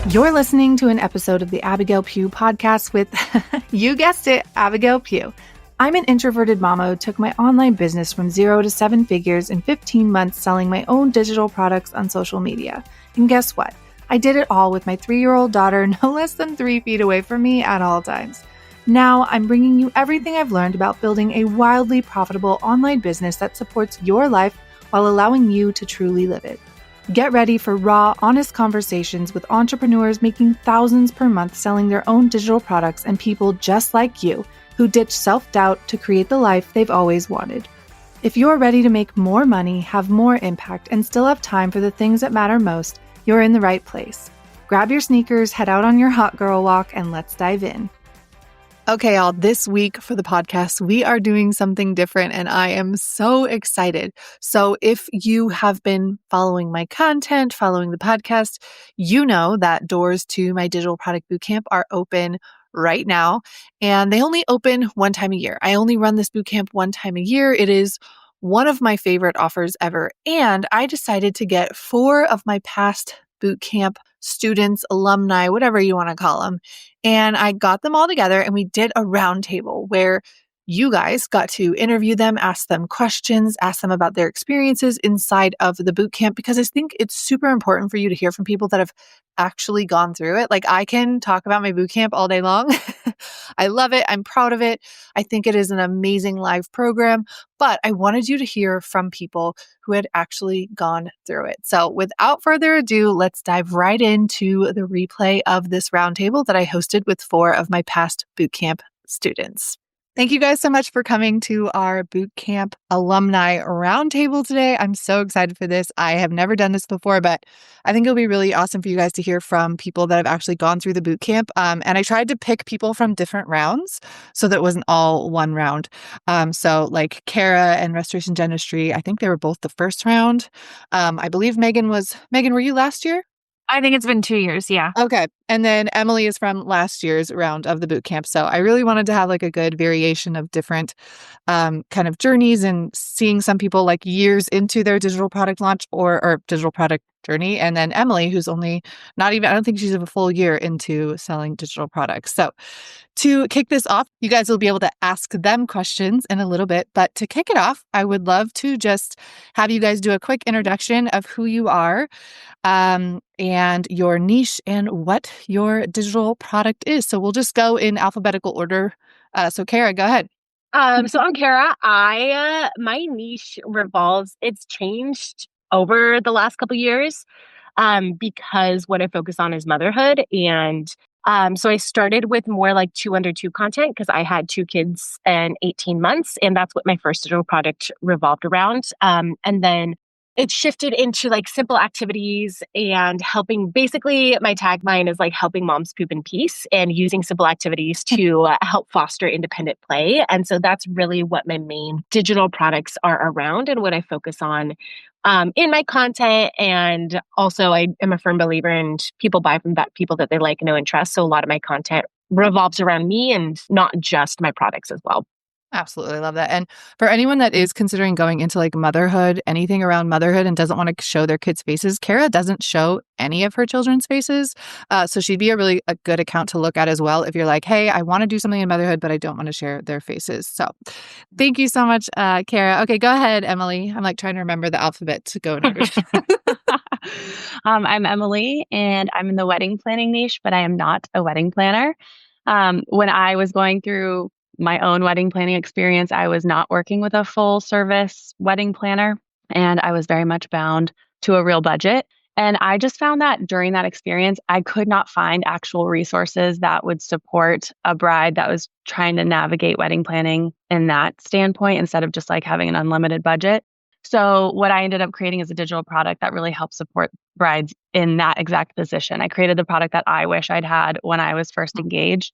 You're listening to an episode of the Abigail Pugh podcast with, you guessed it, Abigail Pugh. I'm an introverted mama who took my online business from 0 to 7 figures in 15 months selling my own digital products on social media. And guess what? I did it all with my 3-year-old daughter no less than 3 feet away from me at all times. Now I'm bringing you everything I've learned about building a wildly profitable online business that supports your life while allowing you to truly live it. Get ready for raw, honest conversations with entrepreneurs making thousands per month selling their own digital products and people just like you who ditch self-doubt to create the life they've always wanted. If you're ready to make more money, have more impact, and still have time for the things that matter most, you're in the right place. Grab your sneakers, head out on your hot girl walk, and let's dive in. Okay, y'all, this week for the podcast, we are doing something different and I am so excited. So if you have been following my content, following the podcast, you know that doors to my Digital Product Bootcamp are open right now, and they only open one time a year. I only run this bootcamp one time a year. It is one of my favorite offers ever, and I decided to get 4 of my past bootcamp students, alumni, whatever you want to call them. And I got them all together and we did a roundtable where you guys got to interview them, ask them questions, ask them about their experiences inside of the bootcamp, because I think it's super important for you to hear from people that have actually gone through it. Like, I can talk about my bootcamp all day long. I love it. I'm proud of it. I think it is an amazing live program, but I wanted you to hear from people who had actually gone through it. So without further ado, let's dive right into the replay of this roundtable that I hosted with 4 of my past bootcamp students. Thank you guys so much for coming to our bootcamp alumni roundtable today. I'm so excited for this. I have never done this before, but I think it'll be really awesome for you guys to hear from people that have actually gone through the bootcamp. And I tried to pick people from different rounds so that it wasn't all one round. So like Cara and restoration dentistry, I think they were both the first round. I believe Megan, were you last year? I think it's been 2 years. Yeah. Okay. And then Emily is from last year's round of the boot camp. So I really wanted to have like a good variation of different kind of journeys, and seeing some people like years into their digital product launch or digital product journey. And then Emily, who's only I don't think she's a full year into selling digital products. So to kick this off, you guys will be able to ask them questions in a little bit. But to kick it off, I would love to just have you guys do a quick introduction of who you are, and your niche and what your digital product is. So we'll just go in alphabetical order. So Cara, go ahead. So I'm Cara. My niche it's changed over the last couple years, because what I focus on is motherhood. And so I started with more like 2 under 2 content because I had 2 kids and 18 months. And that's what my first digital product revolved around. And then it shifted into like simple activities and helping. Basically, my tagline is like helping moms poop in peace and using simple activities to help foster independent play. And so that's really what my main digital products are around and what I focus on in my content. And also, I am a firm believer in people buy from that people that they like, know, and trust. So a lot of my content revolves around me and not just my products as well. Absolutely love that. And for anyone that is considering going into like motherhood, anything around motherhood, and doesn't want to show their kids' faces, Cara doesn't show any of her children's faces. So she'd be a good account to look at as well if you're like, hey, I want to do something in motherhood, but I don't want to share their faces. So thank you so much, Cara. Okay, go ahead, Emily. I'm like trying to remember the alphabet to go in order. I'm Emily, and I'm in the wedding planning niche, but I am not a wedding planner. When I was going through my own wedding planning experience, I was not working with a full service wedding planner, and I was very much bound to a real budget. And I just found that during that experience, I could not find actual resources that would support a bride that was trying to navigate wedding planning in that standpoint, instead of just like having an unlimited budget. So what I ended up creating is a digital product that really helps support brides in that exact position. I created the product that I wish I'd had when I was first engaged.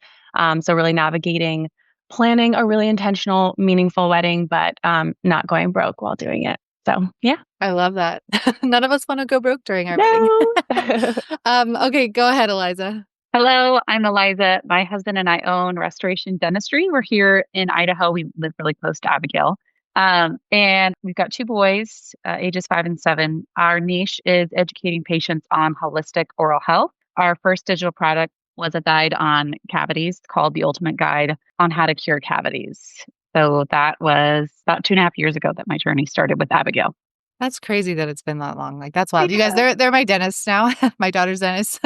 So really navigating planning a really intentional, meaningful wedding, but not going broke while doing it. So yeah. I love that. None of us want to go broke during our No. wedding. Okay, go ahead, Eliza. Hello, I'm Eliza. My husband and I own Restoration Dentistry. We're here in Idaho. We live really close to Abigail. And we've got 2 boys, ages 5 and 7. Our niche is educating patients on holistic oral health. our first digital product was a guide on cavities called The Ultimate Guide on How to Cure Cavities. So that was about 2.5 years ago that my journey started with Abigail. That's crazy that it's been that long. Like that's wild. You guys, Yeah. they're my dentists now. My daughter's dentist,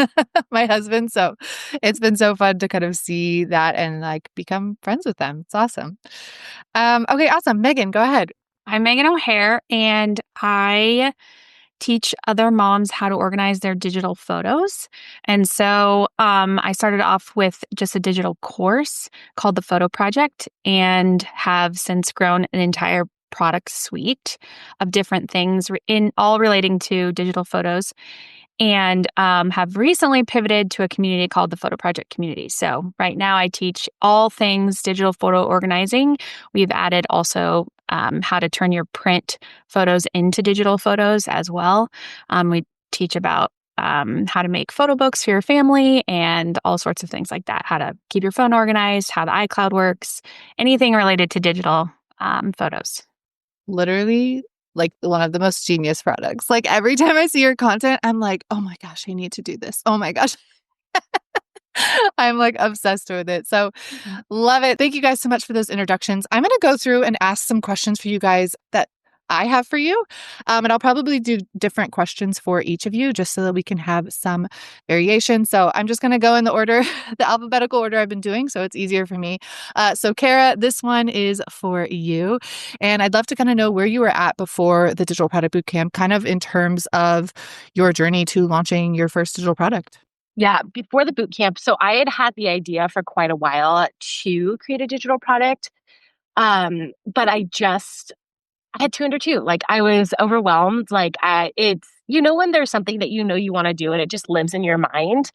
my husband. So it's been so fun to kind of see that and like become friends with them. It's awesome. Okay, awesome. Megan, go ahead. I'm Megan O'Hare, and I teach other moms how to organize their digital photos. And so I started off with just a digital course called the Photo Project and have since grown an entire product suite of different things in all relating to digital photos, and have recently pivoted to a community called the Photo Project Community. So right now I teach all things digital photo organizing. We've added also how to turn your print photos into digital photos as well. We teach about how to make photo books for your family and all sorts of things like that, how to keep your phone organized, how the iCloud works, anything related to digital photos. Literally like one of the most genius products. Like every time I see your content, I'm like, oh my gosh, I need to do this. Oh my gosh. I'm like obsessed with it. So love it. Thank you guys so much for those introductions. I'm going to go through and ask some questions for you guys that I have for you. And I'll probably do different questions for each of you just so that we can have some variation. So I'm just going to go in the order, the alphabetical order I've been doing. So it's easier for me. So Cara, this one is for you. And I'd love to kind of know where you were at before the Digital Product Bootcamp, kind of in terms of your journey to launching your first digital product. Yeah, before the boot camp. So I had the idea for quite a while to create a digital product. But I had two under two. Like I was overwhelmed. It's, when there's something that you want to do and it just lives in your mind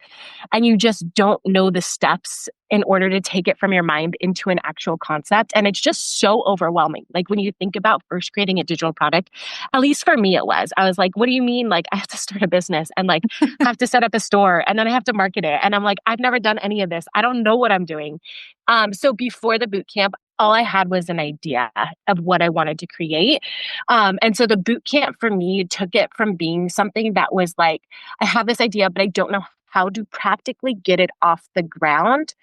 and you just don't know the steps in order to take it from your mind into an actual concept. And it's just so overwhelming. Like when you think about first creating a digital product, at least for me, it was. I was like, what do you mean? Like I have to start a business and like have to set up a store and then I have to market it. And I'm like, I've never done any of this. I don't know what I'm doing. So before the boot camp, all I had was an idea of what I wanted to create. And so the boot camp for me took it from being something that was like, I have this idea, but I don't know how to practically get it off the ground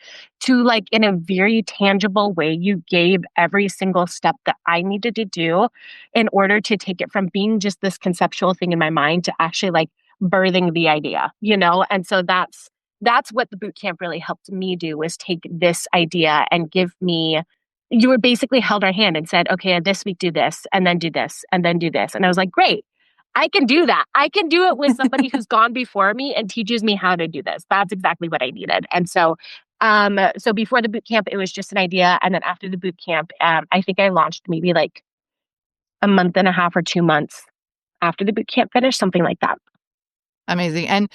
to like in a very tangible way. You gave every single step that I needed to do in order to take it from being just this conceptual thing in my mind to actually like birthing the idea, And so that's what the boot camp really helped me do, was take this idea and give me, you were basically held our hand and said, okay, this week do this and then do this and then do this. And I was like, great, I can do that. I can do it with somebody who's gone before me and teaches me how to do this. That's exactly what I needed. And so, so before the boot camp, it was just an idea. And then after the boot camp, I think I launched maybe like a month and a half or 2 months after the boot camp finished, something like that. Amazing. And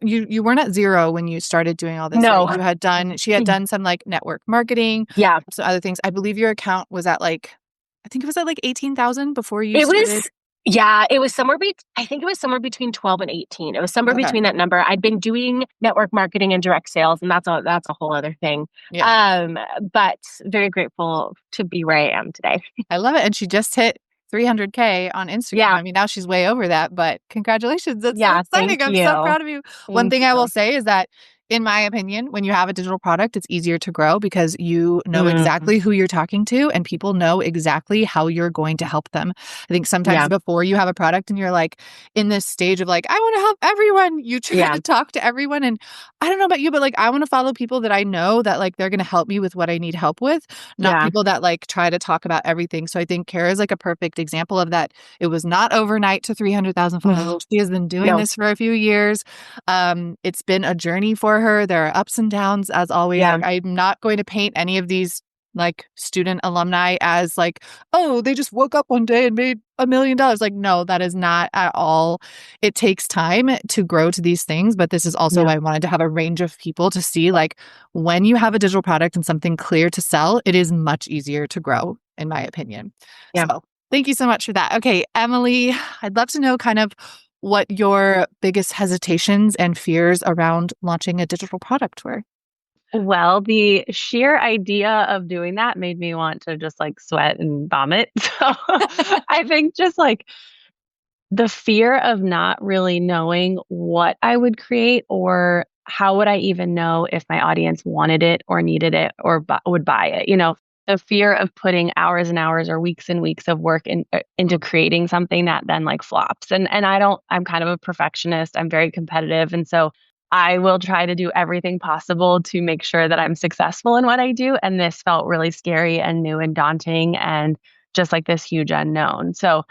you weren't at zero when you started doing all this. No. Right? She had done some like network marketing. Yeah. Some other things. I believe your account was at like, I think it was at like 18,000 before you started. It was somewhere I think it was somewhere between 12 and 18. It was somewhere between that number. I'd been doing network marketing and direct sales, and that's a whole other thing. Yeah. But very grateful to be where I am today. I love it. And she just hit 300K on Instagram. Yeah. I mean, now she's way over that, but congratulations. That's so exciting. I'm so proud of you. One thing I will say is that, in my opinion, when you have a digital product, it's easier to grow because you know exactly who you're talking to and people know exactly how you're going to help them. I think sometimes before you have a product and you're like in this stage of like, I want to help everyone, you try to talk to everyone. And I don't know about you, but like, I want to follow people that I know that like, they're going to help me with what I need help with, not people that like try to talk about everything. So I think Cara is like a perfect example of that. It was not overnight to 300,000 followers. She has been doing this for a few years. It's been a journey for her. There are ups and downs as always. Yeah. I'm not going to paint any of these like student alumni as like, oh, they just woke up one day and made $1 million. Like, no, that is not at all. It takes time to grow to these things. But this is also why I wanted to have a range of people to see like when you have a digital product and something clear to sell, it is much easier to grow, in my opinion. Yeah. So thank you so much for that. Okay, Emily, I'd love to know kind of what your biggest hesitations and fears around launching a digital product were. Well, the sheer idea of doing that made me want to just like sweat and vomit. So I think just like the fear of not really knowing what I would create, or how would I even know if my audience wanted it or needed it or would buy it. The fear of putting hours and hours or weeks and weeks of work into creating something that then like flops. And I'm kind of a perfectionist. I'm very competitive. And so I will try to do everything possible to make sure that I'm successful in what I do. And this felt really scary and new and daunting and just like this huge unknown. So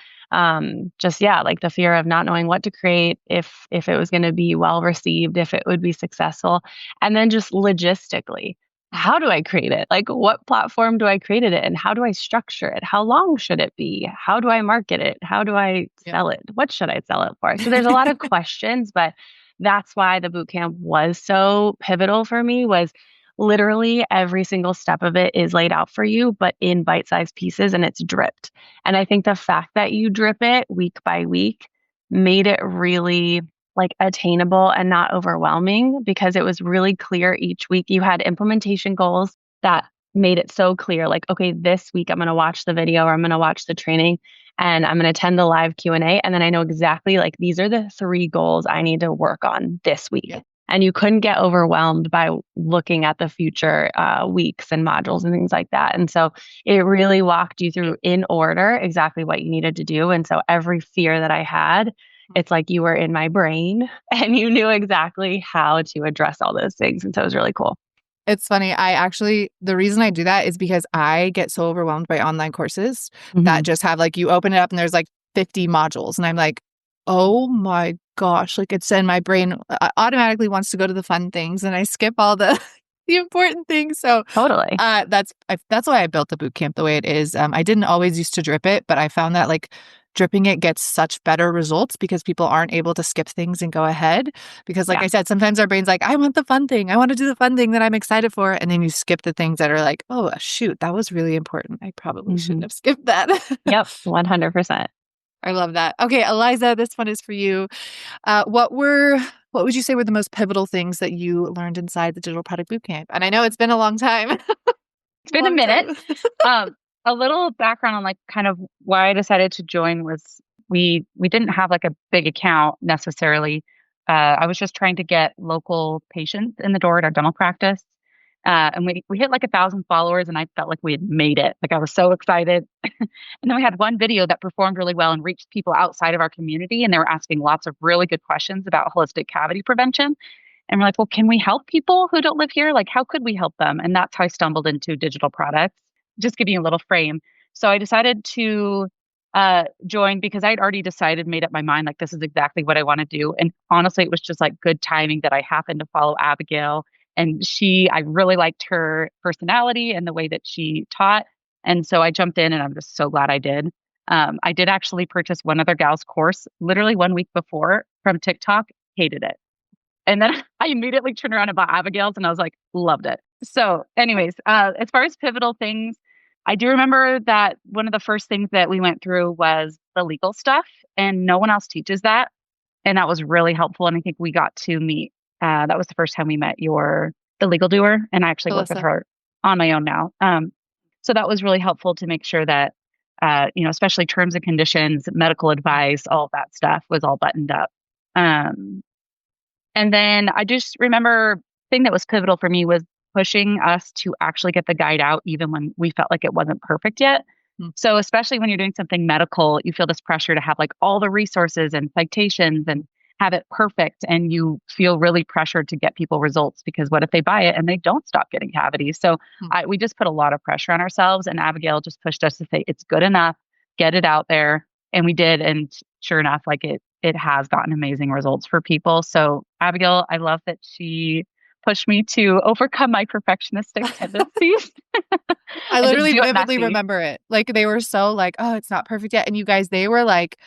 just, yeah, like the fear of not knowing what to create, if it was going to be well received, if it would be successful. And then just logistically, how do I create it? Like, what platform do I create it in? How do I structure it? How long should it be? How do I market it? How do I sell it? What should I sell it for? So there's a lot of questions, but that's why the bootcamp was so pivotal for me. Was literally every single step of it is laid out for you, but in bite-sized pieces, and it's dripped. And I think the fact that you drip it week by week made it really like attainable and not overwhelming, because it was really clear each week. You had implementation goals that made it so clear, like, okay, this week I'm going to watch the video, or I'm going to watch the training, and I'm going to attend the live Q&A. And then I know exactly, like, these are the 3 goals I need to work on this week. Yeah. And you couldn't get overwhelmed by looking at the future weeks and modules and things like that. And so it really walked you through in order exactly what you needed to do. And so every fear that I had, it's like you were in my brain and you knew exactly how to address all those things. And so it was really cool. It's funny. The reason I do that is because I get so overwhelmed by online courses that just have like, you open it up and there's like 50 modules and I'm like, oh my gosh, like it's in my brain automatically wants to go to the fun things and I skip all the important things. So totally, that's why I built the bootcamp the way it is. I didn't always used to drip it, but I found that like dripping it gets such better results because people aren't able to skip things and go ahead. Because like I said, sometimes our brain's like, I want the fun thing. I want to do the fun thing that I'm excited for. And then you skip the things that are like, oh, shoot, that was really important. I probably shouldn't have skipped that. Yep, 100%. I love that. Okay, Eliza, this one is for you. What would you say were the most pivotal things that you learned inside the Digital Product Bootcamp? And I know it's been a long time. It's been a minute. A little background on like kind of why I decided to join was we didn't have like a big account necessarily. I was just trying to get local patients in the door at our dental practice. And we hit like 1,000 followers and I felt like we had made it. Like I was so excited. And then we had one video that performed really well and reached people outside of our community. And they were asking lots of really good questions about holistic cavity prevention. And we're like, well, can we help people who don't live here? Like, how could we help them? And that's how I stumbled into digital products. Just give you a little frame. So I decided to join because I'd already made up my mind, like, this is exactly what I want to do. And honestly, it was just like good timing that I happened to follow Abigail. And I really liked her personality and the way that she taught. And so I jumped in and I'm just so glad I did. I did actually purchase one other gal's course literally 1 week before from TikTok, hated it. And then I immediately turned around and bought Abigail's and I was like, loved it. So anyways, as far as pivotal things, I do remember that one of the first things that we went through was the legal stuff, and no one else teaches that. And that was really helpful. And I think we got to meet, that was the first time we met the legal doer, and I actually work with her on my own now. So that was really helpful to make sure that, especially terms and conditions, medical advice, all of that stuff was all buttoned up. And then I just remember thing that was pivotal for me was pushing us to actually get the guide out, even when we felt like it wasn't perfect yet. So especially when you're doing something medical, you feel this pressure to have like all the resources and citations and have it perfect. And you feel really pressured to get people results, because what if they buy it and they don't stop getting cavities? So we just put a lot of pressure on ourselves, and Abigail just pushed us to say, it's good enough, get it out there. And we did. And sure enough, like it has gotten amazing results for people. So Abigail, I love that she pushed me to overcome my perfectionistic tendencies. I literally vividly remember it. Like they were so like, oh, it's not perfect yet. And you guys, they were like,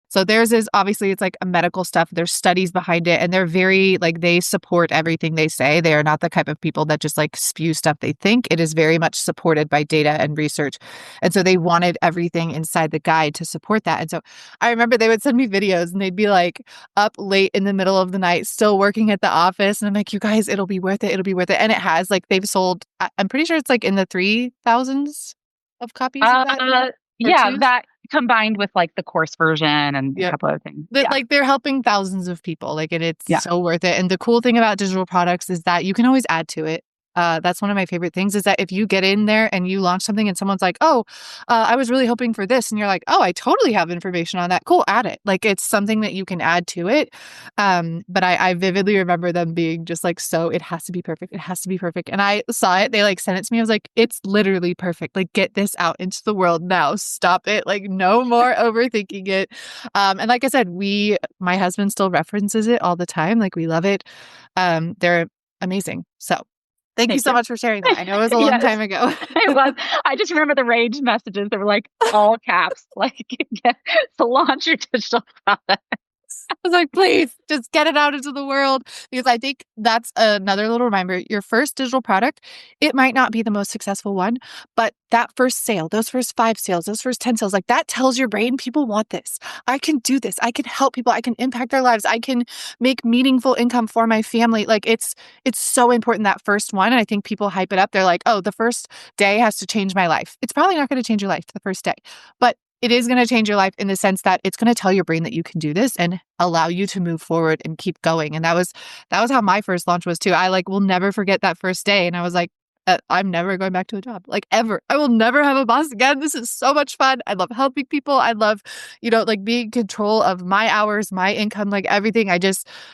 so theirs is obviously it's like a medical stuff. There's studies behind it, and they're very like, they support everything they say. They are not the type of people that just like spew stuff they think. It is very much supported by data and research. And so they wanted everything inside the guide to support that. And so I remember they would send me videos and they'd be like up late in the middle of the night, still working at the office. And I'm like, you guys, it'll be worth it. It'll be worth it. And it has, like, they've sold, I'm pretty sure it's like in the 3,000s of copies of that. Yeah, combined with like the course version and a couple other things. Like they're helping thousands of people. Like, and it's Yeah. so worth it. And the cool thing about digital products is that you can always add to it. That's one of my favorite things is that if you get in there and you launch something and someone's like, oh, I was really hoping for this. And you're like, oh, I totally have information on that. Cool. Add it. Like it's something that you can add to it. But I vividly remember them being just like, so it has to be perfect. It has to be perfect. And I saw it. They like sent it to me. I was like, it's literally perfect. Like get this out into the world now. Stop it. Like no more overthinking it. And like I said, my husband still references it all the time. Like we love it. They're amazing. So Thank you so much for sharing that. I know it was a long time ago. It was. I just remember the rage messages that were like all caps, like to launch your digital product. I was like, please just get it out into the world because I think that's another little reminder. Your first digital product, it might not be the most successful one, but that first sale, those first 5 sales, those first 10 sales, like that tells your brain people want this. I can do this. I can help people. I can impact their lives. I can make meaningful income for my family. Like it's so important that first one. And I think people hype it up. They're like, oh, the first day has to change my life. It's probably not going to change your life the first day, but it is going to change your life in the sense that it's going to tell your brain that you can do this and allow you to move forward and keep going. And that was how my first launch was too. I like will never forget that first day. And I was like, I'm never going back to a job, like ever. I will never have a boss again. This is so much fun. I love helping people. I love, like being in control of my hours, my income, like everything. I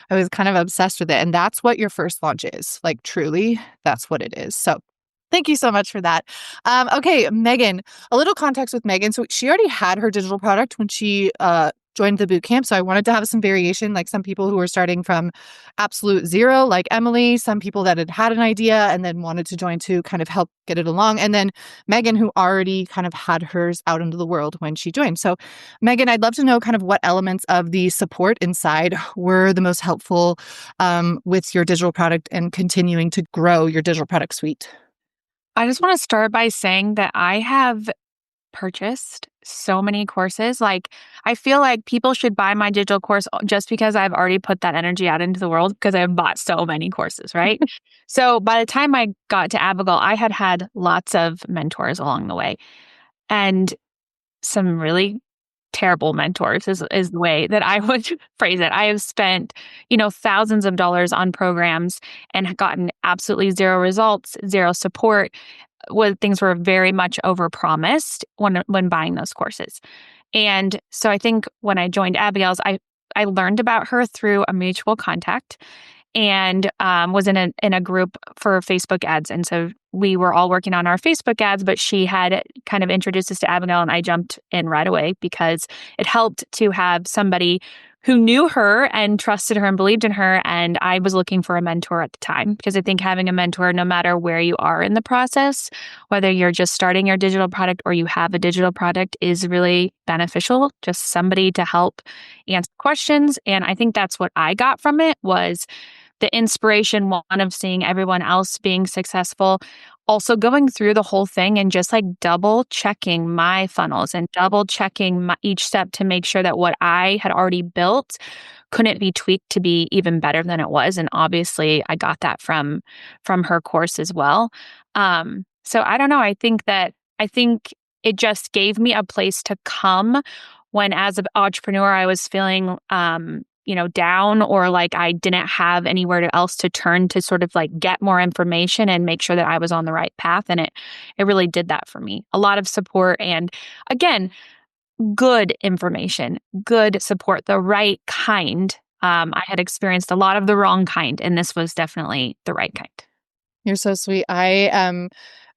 was kind of obsessed with it. And that's what your first launch is. Like truly, that's what it is. So thank you so much for that. Okay, Megan, a little context with Megan. So she already had her digital product when she joined the bootcamp. So I wanted to have some variation, like some people who were starting from absolute zero, like Emily, some people that had an idea and then wanted to join to kind of help get it along. And then Megan, who already kind of had hers out into the world when she joined. So Megan, I'd love to know kind of what elements of the support inside were the most helpful with your digital product and continuing to grow your digital product suite. I just want to start by saying that I have purchased so many courses. Like, I feel like people should buy my digital course just because I've already put that energy out into the world because I've bought so many courses, right? So by the time I got to Abigail, I had lots of mentors along the way and some really terrible mentors is the way that I would phrase it. I have spent, thousands of dollars on programs and gotten absolutely zero results, zero support. When things were very much overpromised when buying those courses. And so I think when I joined Abigail's, I learned about her through a mutual contact and was in a group for Facebook ads. And so we were all working on our Facebook ads, but she had kind of introduced us to Abigail and I jumped in right away because it helped to have somebody who knew her and trusted her and believed in her. And I was looking for a mentor at the time because I think having a mentor, no matter where you are in the process, whether you're just starting your digital product or you have a digital product, is really beneficial. Just somebody to help answer questions. And I think that's what I got from it was the inspiration, one of seeing everyone else being successful, also going through the whole thing and just like double checking my funnels and double checking each step to make sure that what I had already built couldn't be tweaked to be even better than it was. And obviously I got that from her course as well. So I don't know. I think it just gave me a place to come when as an entrepreneur, I was feeling, down or like I didn't have anywhere else to turn to sort of like get more information and make sure that I was on the right path. And it really did that for me. A lot of support and again, good information, good support, the right kind. I had experienced a lot of the wrong kind, and this was definitely the right kind. You're so sweet. I am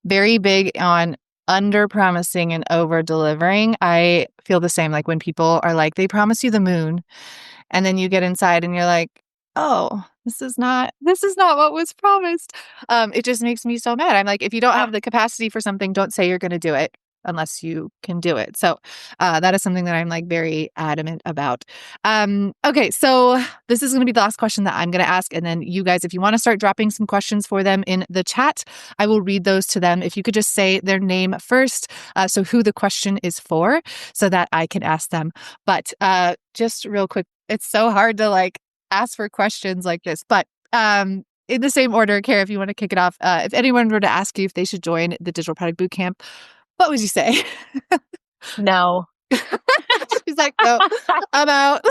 very big on under promising and over delivering. I feel the same. Like when people are like, they promise you the moon. And then you get inside and you're like, oh, this is not what was promised. It just makes me so mad. I'm like, if you don't have the capacity for something, don't say you're going to do it unless you can do it. So that is something that I'm like very adamant about. Okay, so this is going to be the last question that I'm going to ask. And then you guys, if you want to start dropping some questions for them in the chat, I will read those to them. If you could just say their name first, so who the question is for, so that I can ask them. But just real quick, it's so hard to like ask for questions like this, but in the same order, Cara, if you want to kick it off, if anyone were to ask you if they should join the Digital Product Bootcamp, what would you say? No. She's like, no, I'm out.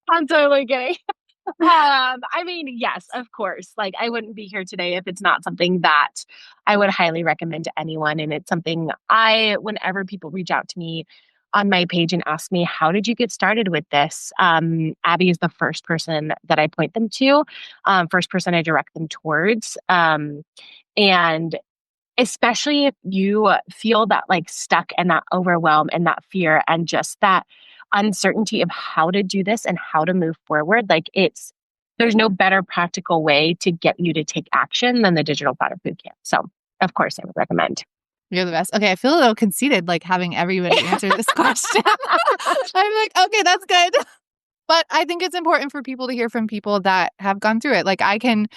I'm totally kidding. I mean, yes, of course. Like, I wouldn't be here today if it's not something that I would highly recommend to anyone. And it's something whenever people reach out to me on my page and ask me, how did you get started with this? Abby is the first person that I point them to, first person I direct them towards. And especially if you feel that like stuck and that overwhelm and that fear and just that uncertainty of how to do this and how to move forward, there's no better practical way to get you to take action than the Digital Product Bootcamp. So, of course, I would recommend. You're the best. Okay, I feel a little conceited, like having everybody answer this question. I'm like, okay, that's good. But I think it's important for people to hear from people that have gone through it. Like, I can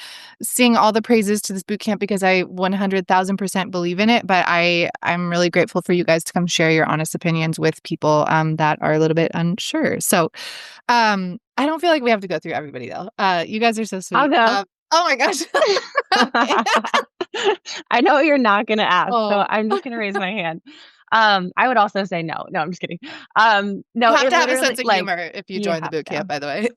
sing all the praises to this bootcamp because I 100,000% believe in it. But I'm really grateful for you guys to come share your honest opinions with people that are a little bit unsure. So I don't feel like we have to go through everybody, though. You guys are so sweet. I'll go. Oh my gosh. I know you're not going to ask, Oh. so I'm just going to raise my hand. I would also say no. No, I'm just kidding. No, you have to have a sense of like, humor if you join the bootcamp, by the way.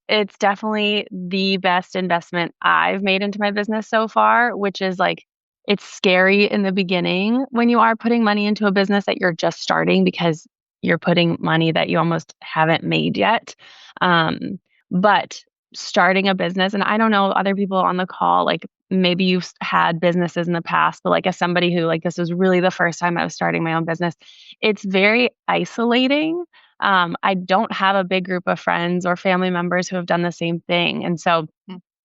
It's definitely the best investment I've made into my business so far, which is like, it's scary in the beginning when you are putting money into a business that you're just starting because you're putting money that you almost haven't made yet. But starting a business, and I don't know other people on the call, like maybe you've had businesses in the past, but like as somebody who like this was really the first time I was starting my own business, it's very isolating. I don't have a big group of friends or family members who have done the same thing. And so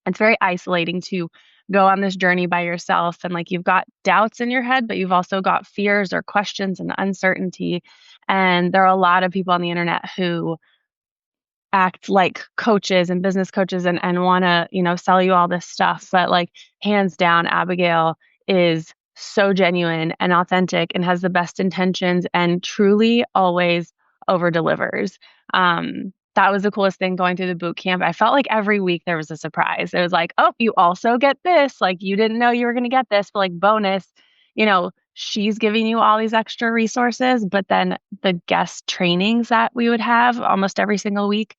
it's very isolating to go on this journey by yourself. And like you've got doubts in your head, but you've also got fears or questions and uncertainty. And there are a lot of people on the internet who act like coaches and business coaches and want to, sell you all this stuff. But like hands down, Abigail is so genuine and authentic and has the best intentions and truly always over delivers. That was the coolest thing going through the boot camp. I felt like every week there was a surprise. It was like, oh, you also get this. Like you didn't know you were going to get this, but like bonus, she's giving you all these extra resources. But then the guest trainings that we would have almost every single week,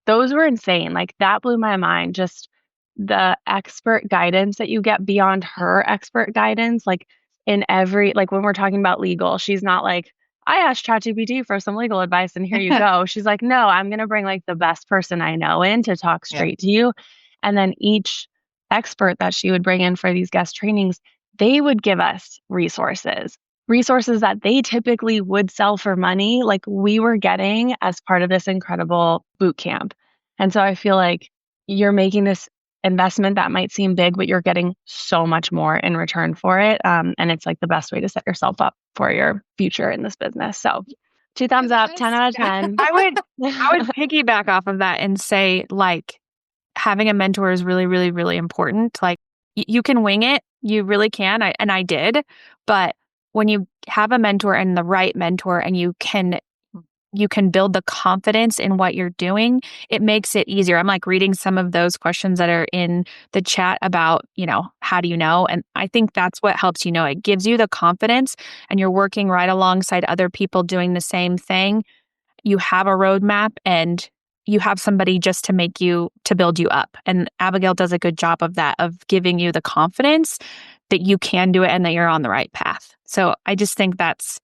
those were insane. Like that blew my mind. Just the expert guidance that you get beyond her expert guidance. Like in every, like when we're talking about legal, she's not like, I asked ChatGPT for some legal advice and here you go. She's like, no, I'm going to bring like the best person I know in to talk straight to you. And then each expert that she would bring in for these guest trainings, they would give us resources that they typically would sell for money, like we were getting as part of this incredible boot camp. And so I feel like you're making this investment that might seem big, but you're getting so much more in return for it. And it's like the best way to set yourself up for your future in this business. So 2 thumbs up, 10 out of 10. I would piggyback off of that and say like having a mentor is really, really, really important. Like you can wing it. You really can. I did. But when you have a mentor and the right mentor and you can build the confidence in what you're doing, it makes it easier. I'm like reading some of those questions that are in the chat about, how do you know? And I think that's what helps you know. It gives you the confidence and you're working right alongside other people doing the same thing. You have a roadmap and you have somebody just to build you up. And Abigail does a good job of that, of giving you the confidence that you can do it and that you're on the right path. So I just think that's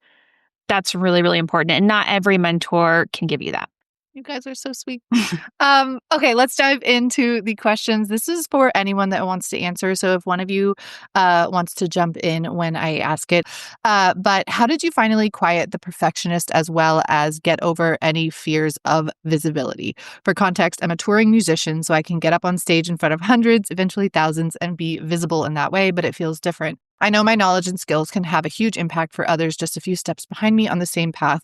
really, really important. And not every mentor can give you that. You guys are so sweet. Okay, let's dive into the questions. This is for anyone that wants to answer. So if one of you wants to jump in when I ask it. But how did you finally quiet the perfectionist as well as get over any fears of visibility? For context, I'm a touring musician, so I can get up on stage in front of hundreds, eventually thousands, and be visible in that way, but it feels different. I know my knowledge and skills can have a huge impact for others just a few steps behind me on the same path,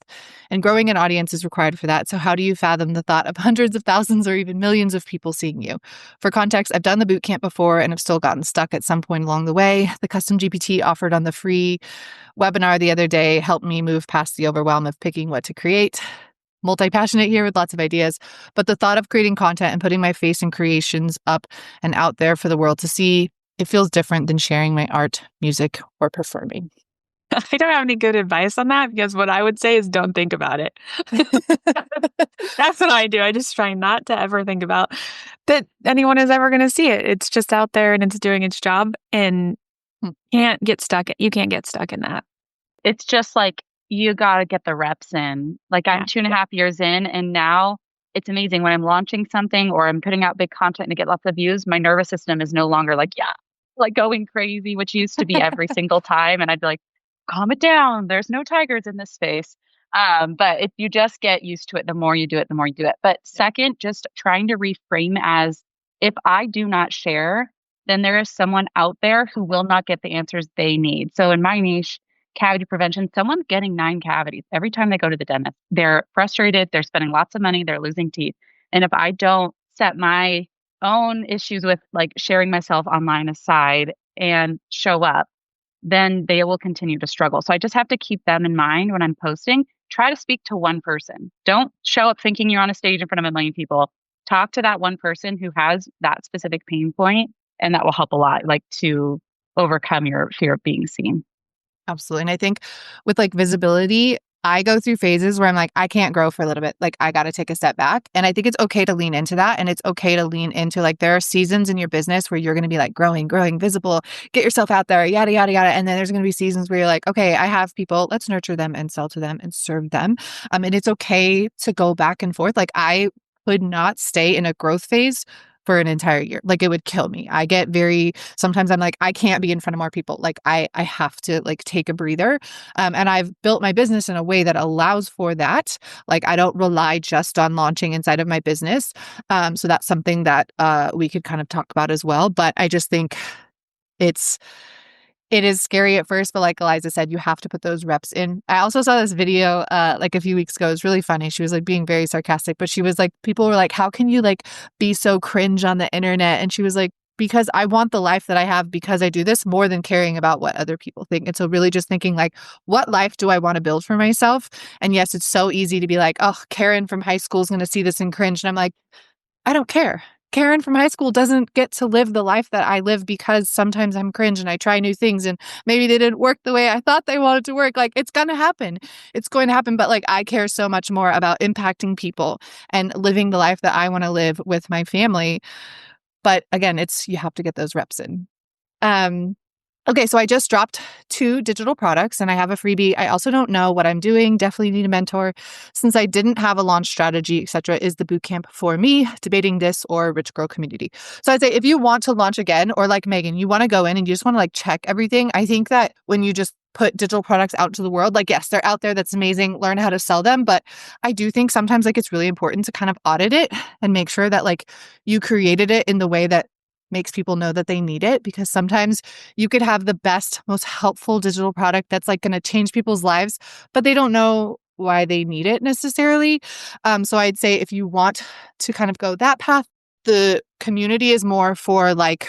and growing an audience is required for that. So how do you fathom the thought of hundreds of thousands or even millions of people seeing you? For context, I've done the bootcamp before and have still gotten stuck at some point along the way. The custom GPT offered on the free webinar the other day helped me move past the overwhelm of picking what to create. Multi-passionate here with lots of ideas, but the thought of creating content and putting my face and creations up and out there for the world to see, it feels different than sharing my art, music, or performing. I don't have any good advice on that because what I would say is don't think about it. That's what I do. I just try not to ever think about that anyone is ever going to see it. It's just out there and it's doing its job and you can't get stuck in that. It's just like you got to get the reps in. Like I'm 2.5 years in, and now it's amazing when I'm launching something or I'm putting out big content to get lots of views. My nervous system is no longer like, like going crazy, which used to be every single time. And I'd be like, calm it down. There's no tigers in this space. But if you just get used to it, the more you do it, the more you do it. But second, just trying to reframe as if I do not share, then there is someone out there who will not get the answers they need. So in my niche, cavity prevention, someone's getting 9 cavities every time they go to the dentist. They're frustrated. They're spending lots of money. They're losing teeth. And if I don't set my own issues with like sharing myself online aside and show up, then they will continue to struggle. So I just have to keep them in mind when I'm posting. Try to speak to one person. Don't show up thinking you're on a stage in front of a million people. Talk to that one person who has that specific pain point, and that will help a lot, like to overcome your fear of being seen. Absolutely. And I think with like visibility, I go through phases where I'm like, I can't grow for a little bit. Like, I got to take a step back. And I think it's okay to lean into that. And it's okay to lean into like, there are seasons in your business where you're going to be like growing, visible, get yourself out there, yada, yada, yada. And then there's going to be seasons where you're like, okay, I have people, let's nurture them and sell to them and serve them. And it's okay to go back and forth. Like, I could not stay in a growth phase for an entire year. Like, it would kill me. I get sometimes I'm like, I can't be in front of more people. Like, I have to like take a breather. And I've built my business in a way that allows for that. Like, I don't rely just on launching inside of my business. So that's something that we could kind of talk about as well. But I just think it is scary at first, but like Eliza said, you have to put those reps in. I also saw this video like a few weeks ago. It was really funny. She was like being very sarcastic, but she was like, people were like, how can you like be so cringe on the internet? And she was like, because I want the life that I have because I do this more than caring about what other people think. And so really just thinking like, what life do I want to build for myself? And yes, it's so easy to be like, oh, Karen from high school is going to see this and cringe. And I'm like, I don't care. Karen from high school doesn't get to live the life that I live because sometimes I'm cringe and I try new things and maybe they didn't work the way I thought they wanted to work. Like, it's going to happen. It's going to happen. But like, I care so much more about impacting people and living the life that I want to live with my family. But again, you have to get those reps in. Okay, so I just dropped 2 digital products and I have a freebie. I also don't know what I'm doing. Definitely need a mentor. Since I didn't have a launch strategy, etc., is the bootcamp for me, debating this or Rich Girl Community. So I'd say if you want to launch again, or like Megan, you want to go in and you just want to like check everything. I think that when you just put digital products out to the world, like, yes, they're out there. That's amazing. Learn how to sell them. But I do think sometimes like it's really important to kind of audit it and make sure that like you created it in the way that makes people know that they need it, because sometimes you could have the best, most helpful digital product that's like going to change people's lives, but they don't know why they need it necessarily. So I'd say if you want to kind of go that path, the community is more for like,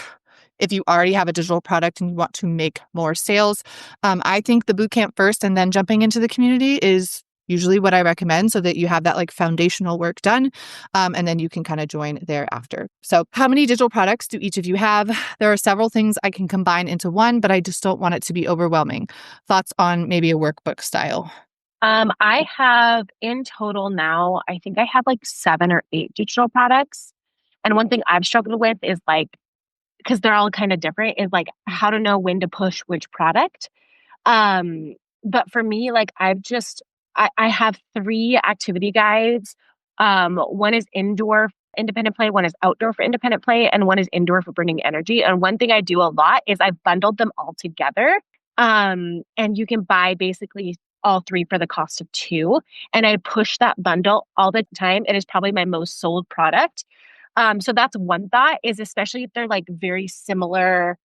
if you already have a digital product and you want to make more sales. I think the bootcamp first and then jumping into the community is usually what I recommend, so that you have that like foundational work done. And then you can kind of join thereafter. So how many digital products do each of you have? There are several things I can combine into one, but I just don't want it to be overwhelming. Thoughts on maybe a workbook style? I have in total now, I think I have like 7 or 8 digital products. And one thing I've struggled with is like, because they're all kind of different, is like how to know when to push which product. But for me, like I have 3 activity guides. One is indoor independent play, one is outdoor for independent play, and one is indoor for bringing energy. And one thing I do a lot is I've bundled them all together. And you can buy basically all 3 for the cost of 2. And I push that bundle all the time. It is probably my most sold product. So that's one thought, is especially if they're like very similar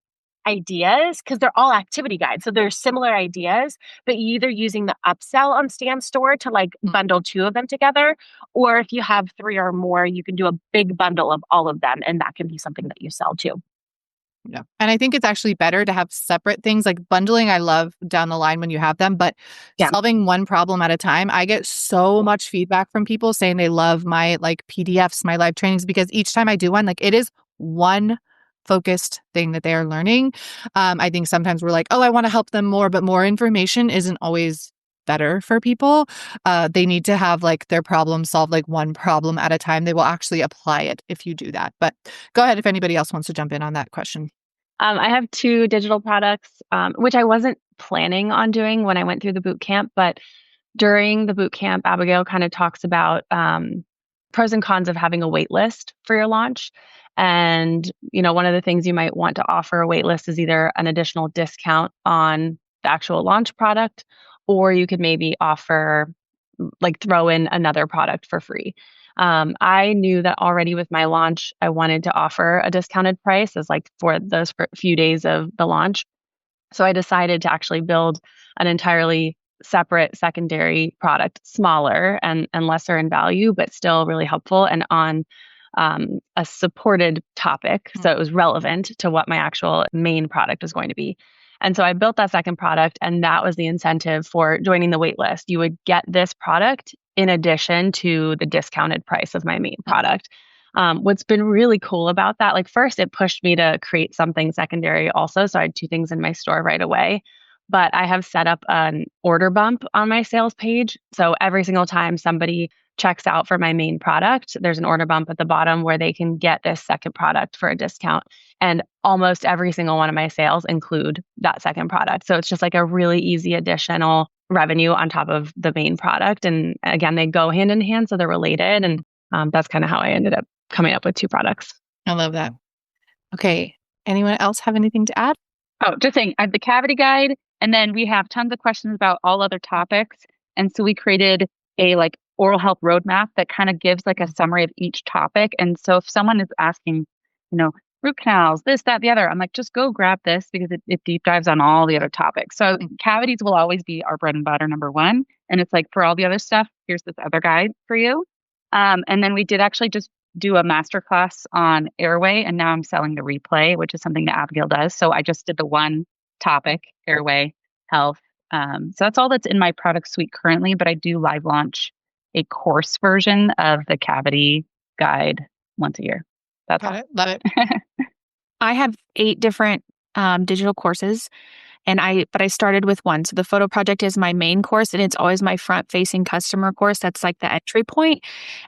ideas, because they're all activity guides. So they're similar ideas, but you're either using the upsell on Stan Store to like bundle 2 of them together, or if you have 3 or more, you can do a big bundle of all of them. And that can be something that you sell too. Yeah. And I think it's actually better to have separate things. Like bundling, I love down the line when you have them, but solving one problem at a time. I get so much feedback from people saying they love my like PDFs, my live trainings, because each time I do one, like it is one focused thing that they are learning. I think sometimes we're like, oh, I want to help them more, but more information isn't always better for people. They need to have like their problem solved, like one problem at a time. They will actually apply it if you do that. But go ahead if anybody else wants to jump in on that question. I have 2 digital products, which I wasn't planning on doing when I went through the boot camp, but during the boot camp, Abigail kind of talks about pros and cons of having a wait list for your launch. And, one of the things you might want to offer a wait list is either an additional discount on the actual launch product, or you could maybe offer, like throw in another product for free. I knew that already with my launch, I wanted to offer a discounted price as like for those few days of the launch. So I decided to actually build an entirely separate secondary product, smaller and lesser in value, but still really helpful and on a supported topic. So it was relevant to what my actual main product was going to be. And so I built that second product, and that was the incentive for joining the waitlist. You would get this product in addition to the discounted price of my main product. What's been really cool about that, like first, it pushed me to create something secondary also. So I had 2 things in my store right away. But I have set up an order bump on my sales page. So every single time somebody checks out for my main product, there's an order bump at the bottom where they can get this second product for a discount. And almost every single one of my sales include that second product. So it's just like a really easy additional revenue on top of the main product. And again, they go hand in hand, so they're related. And that's kind of how I ended up coming up with 2 products. I love that. Okay. Anyone else have anything to add? Oh, just saying, I have the cavity guide, and then we have tons of questions about all other topics. And so we created a like oral health roadmap that kind of gives like a summary of each topic. And so if someone is asking, root canals, this, that, the other, I'm like, just go grab this because it deep dives on all the other topics. So cavities will always be our bread and butter, number one. And it's like, for all the other stuff, here's this other guide for you. And then we did actually just do a masterclass on airway, and now I'm selling the replay, which is something that Abigail does. So I just did the one topic, airway health. So that's all that's in my product suite currently, but I do live launch a course version of the cavity guide once a year. That's Got all. it. Love it. I have 8 different digital courses, but I started with one. So the photo project is my main course, and it's always my front-facing customer course. That's like the entry point.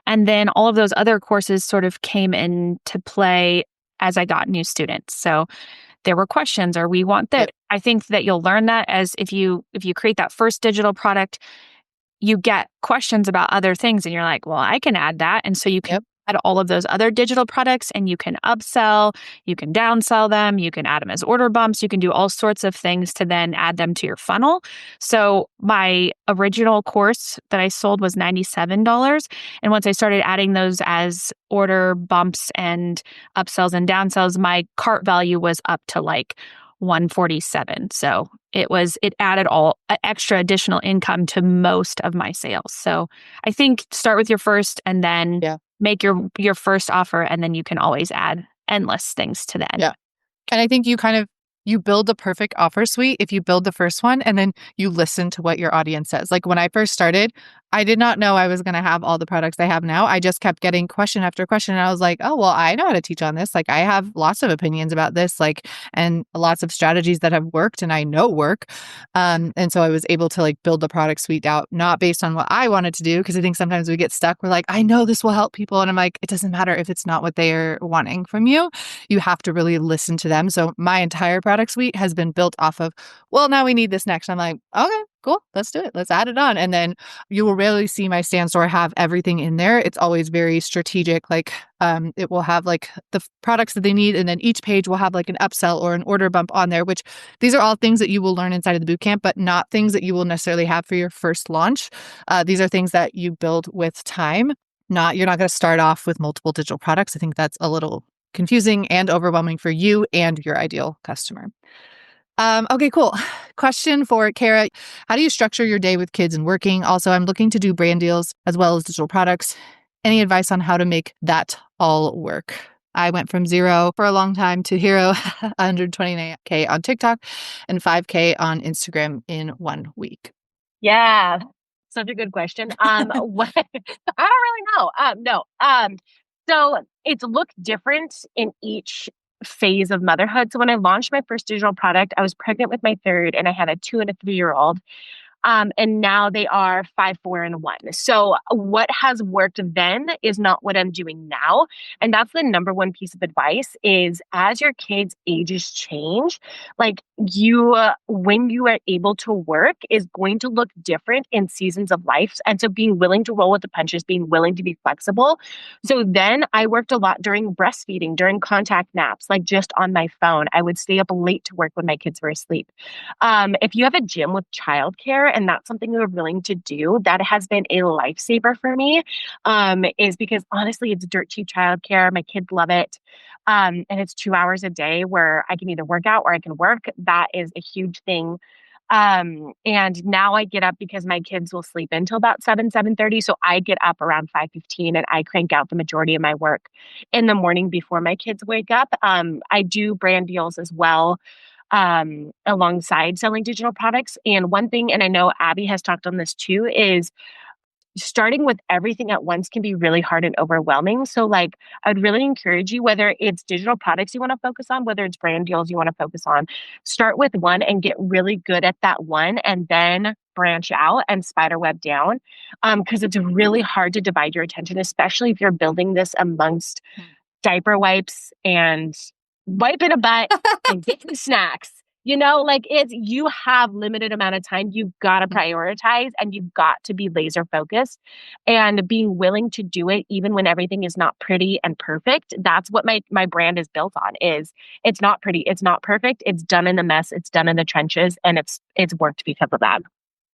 And then all of those other courses sort of came into play as I got new students. So there were questions, or we want that. Yep. I think that you'll learn that as if you create that first digital product, you get questions about other things, and you're like, well, I can add that. And so you can add all of those other digital products, and you can upsell, you can downsell them, you can add them as order bumps, you can do all sorts of things to then add them to your funnel. So my original course that I sold was $97. And once I started adding those as order bumps and upsells and downsells, my cart value was up to like $147. So it added all extra additional income to most of my sales. So I think start with your first, and then make your first offer, and then you can always add endless things to that. Yeah. And I think you build the perfect offer suite if you build the first one and then you listen to what your audience says. Like when I first started, I did not know I was going to have all the products I have now. I just kept getting question after question. And I was like, oh, well, I know how to teach on this. Like I have lots of opinions about this, like, and lots of strategies that have worked and I know work. And so I was able to like build the product suite out, not based on what I wanted to do. Because I think sometimes we get stuck. We're like, I know this will help people. And I'm like, it doesn't matter if it's not what they're wanting from you. You have to really listen to them. So my entire product suite has been built off of, well, now we need this next. I'm like, okay, cool. Let's do it. Let's add it on. And then you will rarely see my stand store have everything in there. It's always very strategic. Like it will have like the products that they need. And then each page will have like an upsell or an order bump on there, which these are all things that you will learn inside of the bootcamp, but not things that you will necessarily have for your first launch. These are things that you build with time. You're not going to start off with multiple digital products. I think that's a little confusing and overwhelming for you and your ideal customer. Okay, cool. Question for Cara. How do you structure your day with kids and working? Also, I'm looking to do brand deals as well as digital products. Any advice on how to make that all work? I went from 0 for a long time to hero, 129K on TikTok and 5K on Instagram in 1 week. Yeah, such a good question. I don't really know. So it's looked different in each phase of motherhood. So when I launched my first digital product, I was pregnant with my third and I had a 2 and a 3-year-old. And now they are 5, 4, and 1. So what has worked then is not what I'm doing now. And that's the number one piece of advice is as your kids' ages change, like when you are able to work is going to look different in seasons of life. And so being willing to roll with the punches, being willing to be flexible. So then I worked a lot during breastfeeding, during contact naps, like just on my phone. I would stay up late to work when my kids were asleep. If you have a gym with childcare and that's something you're willing to do, that has been a lifesaver for me. Is because honestly, it's dirt cheap childcare. My kids love it. And it's 2 hours a day where I can either work out or I can work. That is a huge thing. And now I get up because my kids will sleep until about 7:30. So I get up around 5:15 and I crank out the majority of my work in the morning before my kids wake up. I do brand deals as well alongside selling digital products. And one thing, and I know Abby has talked on this too, is starting with everything at once can be really hard and overwhelming. So like I'd really encourage you, whether it's digital products you want to focus on, whether it's brand deals you want to focus on, start with one and get really good at that one and then branch out and spider web down. Because it's really hard to divide your attention, especially if you're building this amongst diaper wipes and wiping a butt and getting snacks. Like you have limited amount of time. You've got to prioritize and you've got to be laser focused and being willing to do it even when everything is not pretty and perfect. That's what my brand is built on is it's not pretty. It's not perfect. It's done in the mess. It's done in the trenches and it's worked because of that.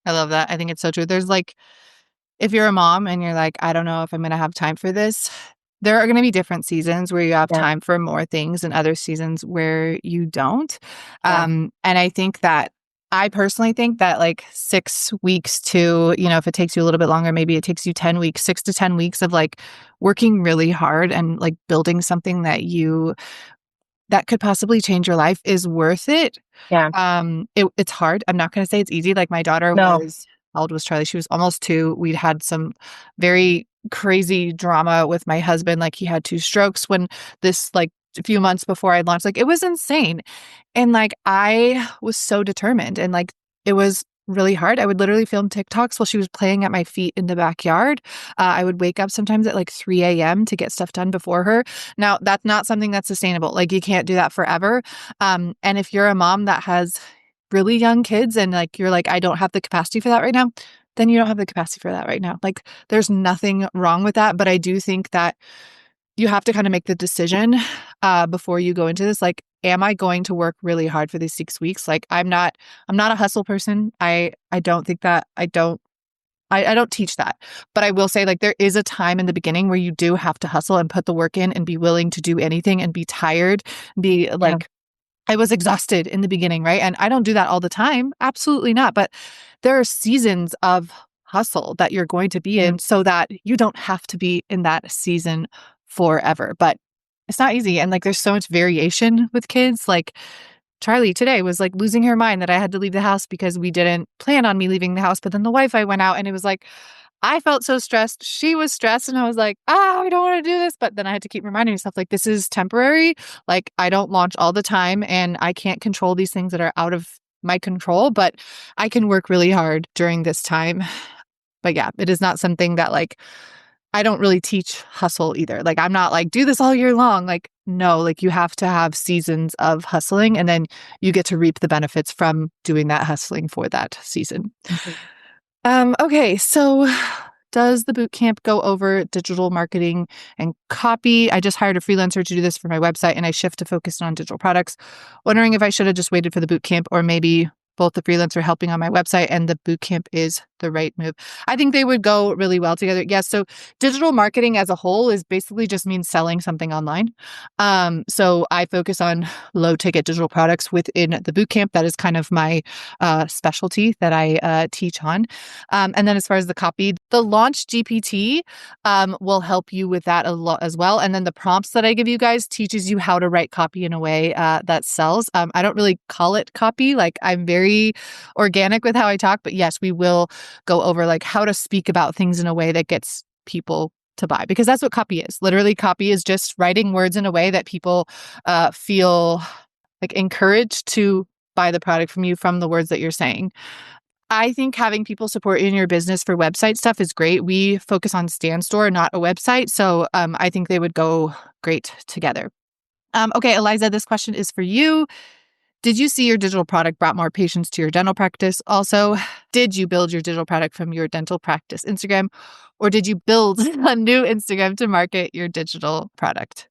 I love that. I think it's so true. There's like, if you're a mom and you're like, I don't know if I'm going to have time for this, there are going to be different seasons where you have time for more things and other seasons where you don't. Yeah. And I personally think that like 6 weeks to, if it takes you a little bit longer, maybe it takes you 10 weeks, 6 to 10 weeks of like working really hard and like building something that could possibly change your life is worth it. Yeah. It's hard. I'm not going to say it's easy. Like my daughter was, how old was Charlie? She was almost 2. We'd had some very crazy drama with my husband. Like he had 2 strokes when this like a few months before I launched, like it was insane. And like, I was so determined and like, it was really hard. I would literally film TikToks while she was playing at my feet in the backyard. I would wake up sometimes at like 3 a.m. to get stuff done before her. Now that's not something that's sustainable. Like you can't do that forever. And if you're a mom that has really young kids and like, you're like, I don't have the capacity for that right now, then you don't have the capacity for that right now. Like there's nothing wrong with that. But I do think that you have to kind of make the decision before you go into this. Like, am I going to work really hard for these 6 weeks? Like I'm not a hustle person. I don't think that I don't teach that. But I will say like there is a time in the beginning where you do have to hustle and put the work in and be willing to do anything and be tired, be like, I was exhausted in the beginning, right? And I don't do that all the time. Absolutely not. But there are seasons of hustle that you're going to be in so that you don't have to be in that season forever. But it's not easy. And like there's so much variation with kids. Like Charlie today was like losing her mind that I had to leave the house because we didn't plan on me leaving the house. But then the Wi-Fi went out and it was like, I felt so stressed. She was stressed and I was like, I don't want to do this. But then I had to keep reminding myself like, this is temporary. Like I don't launch all the time and I can't control these things that are out of my control, but I can work really hard during this time. But yeah, it is not something that like, I don't really teach hustle either. Like I'm not like, do this all year long. Like, no, like you have to have seasons of hustling and then you get to reap the benefits from doing that hustling for that season. Okay, so does the bootcamp go over digital marketing and copy? I just hired a freelancer to do this for my website and I shift to focus on digital products. Wondering if I should have just waited for the bootcamp or maybe both the freelancer helping on my website and the bootcamp is the right move. I think they would go really well together. Yes. So digital marketing as a whole is basically just means selling something online. So I focus on low ticket digital products within the bootcamp. That is kind of my specialty that I teach on. And then as far as the copy, the Launch GPT will help you with that a lot as well. And then the prompts that I give you guys teaches you how to write copy in a way that sells. I don't really call it copy. Like I'm very organic with how I talk, but yes, we will go over like how to speak about things in a way that gets people to buy, because that's what copy is. Literally, copy is just writing words in a way that people feel like encouraged to buy the product from you from the words that you're saying. I think having people support you in your business for website stuff is great. We focus on Stand Store, not a website. So I think they would go great together. Okay, Eliza, this question is for you. Did you see your digital product brought more patients to your dental practice? Also, did you build your digital product from your dental practice Instagram, or did you build a new Instagram to market your digital product?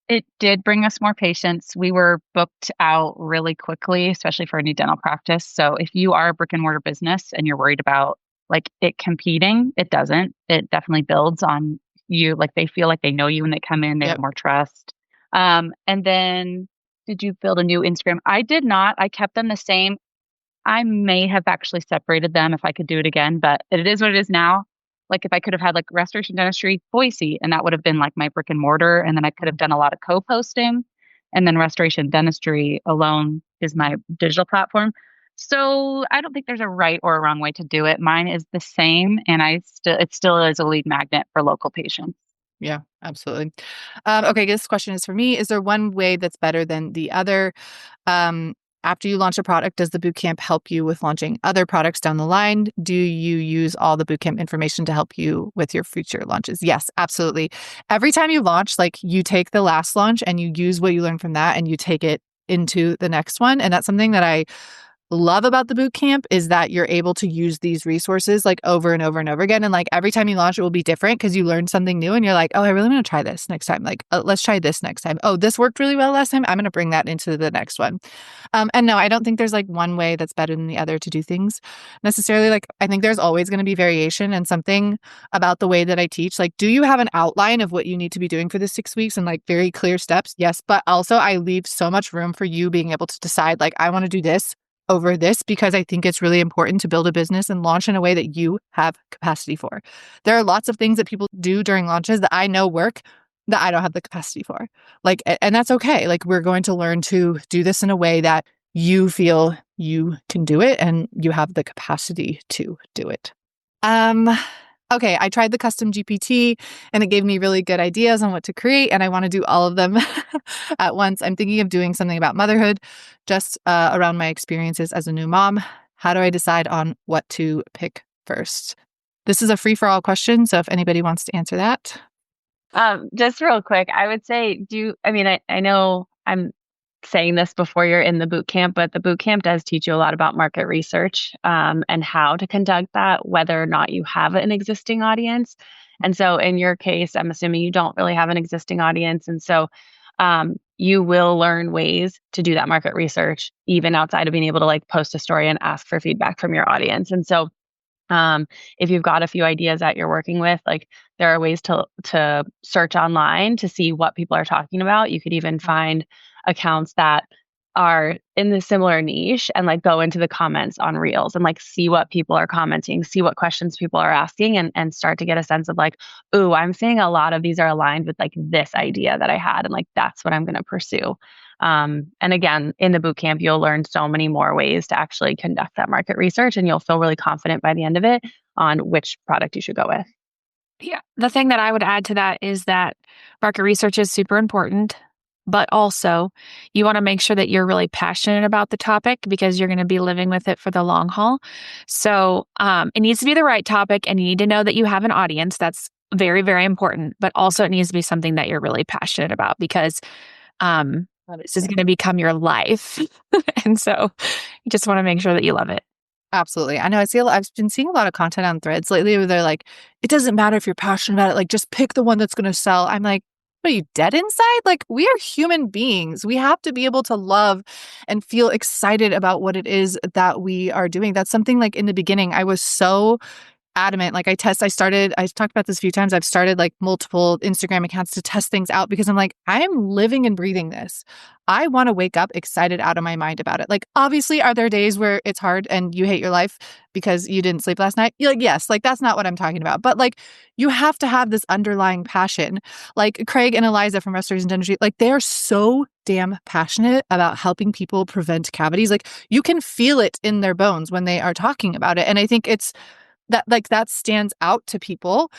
It did bring us more patients. We were booked out really quickly, especially for a new dental practice. So if you are a brick and mortar business and you're worried about like it competing, it doesn't. It definitely builds on you. Like they feel like they know you when they come in, they have more trust. And then did you build a new Instagram? I did not. I kept them the same. I may have actually separated them if I could do it again, but it is what it is now. Like if I could have had like restoration dentistry Boise, and that would have been like my brick and mortar, and then I could have done a lot of co-posting, and then restoration dentistry alone is my digital platform. So I don't think there's a right or a wrong way to do it. Mine is the same, and it still is a lead magnet for local patients. Yeah, absolutely. Okay, this question is for me. Is there one way that's better than the other? After you launch a product, does the bootcamp help you with launching other products down the line? Do you use all the bootcamp information to help you with your future launches? Yes, absolutely. Every time you launch, like you take the last launch and you use what you learned from that and you take it into the next one. And that's something that I love about the boot camp, is that you're able to use these resources like over and over and over again. And like every time you launch, it will be different because you learned something new and you're like, oh, I really want to try this next time. Like, let's try this next time. Oh, this worked really well last time. I'm going to bring that into the next one. And no, I don't think there's like one way that's better than the other to do things necessarily. Like, I think there's always going to be variation, and something about the way that I teach. Like, do you have an outline of what you need to be doing for the 6 weeks and like very clear steps? Yes. But also I leave so much room for you being able to decide, like, I want to do this over this, because I think it's really important to build a business and launch in a way that you have capacity for. There are lots of things that people do during launches that I know work that I don't have the capacity for. Like, and that's okay. Like, we're going to learn to do this in a way that you feel you can do it and you have the capacity to do it. Okay, I tried the custom GPT and it gave me really good ideas on what to create, and I want to do all of them at once. I'm thinking of doing something about motherhood, just around my experiences as a new mom. How do I decide on what to pick first? This is a free-for-all question, so if anybody wants to answer that. Just real quick, I would say, I know I'm saying this before you're in the boot camp, but the boot camp does teach you a lot about market research and how to conduct that, whether or not you have an existing audience. And so in your case, I'm assuming you don't really have an existing audience. And so you will learn ways to do that market research, even outside of being able to like post a story and ask for feedback from your audience. And so if you've got a few ideas that you're working with, like there are ways to search online to see what people are talking about. You could even find accounts that are in the similar niche and like go into the comments on reels and like see what people are commenting, see what questions people are asking, and start to get a sense of like, ooh, I'm seeing a lot of these are aligned with like this idea that I had, and like that's what I'm going to pursue. And again, in the bootcamp, you'll learn so many more ways to actually conduct that market research, and you'll feel really confident by the end of it on which product you should go with. Yeah. The thing that I would add to that is that market research is super important, but also you want to make sure that you're really passionate about the topic because you're going to be living with it for the long haul. So it needs to be the right topic, and you need to know that you have an audience. That's very, very important. But also it needs to be something that you're really passionate about, because this is going to become your life. And so you just want to make sure that you love it. Absolutely. I know I've been seeing a lot of content on Threads lately where they're like, it doesn't matter if you're passionate about it, like just pick the one that's going to sell. I'm like, what are you, dead inside? Like, we are human beings. We have to be able to love and feel excited about what it is that we are doing. That's something like in the beginning, I was so adamant. Like I talked about this a few times. I've started like multiple Instagram accounts to test things out because I'm like, I am living and breathing this. I want to wake up excited out of my mind about it. Like, obviously, are there days where it's hard and you hate your life because you didn't sleep last night? You're like, yes, like that's not what I'm talking about. But like, you have to have this underlying passion. Like Craig and Eliza from Restoration Dentistry, like they're so damn passionate about helping people prevent cavities. Like you can feel it in their bones when they are talking about it. And I think it's that stands out to people.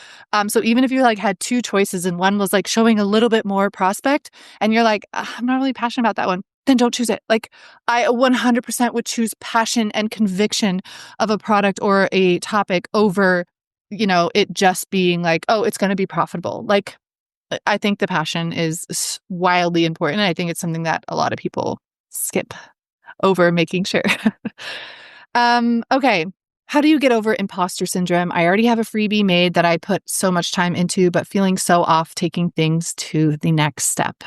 So even if you like had two choices and one was like showing a little bit more prospect and you're like, I'm not really passionate about that one, then don't choose it. Like I 100% would choose passion and conviction of a product or a topic over, it just being like, oh, it's going to be profitable. Like I think the passion is wildly important. And I think it's something that a lot of people skip over making sure. Okay. How do you get over imposter syndrome? I already have a freebie made that I put so much time into, but feeling so off taking things to the next step.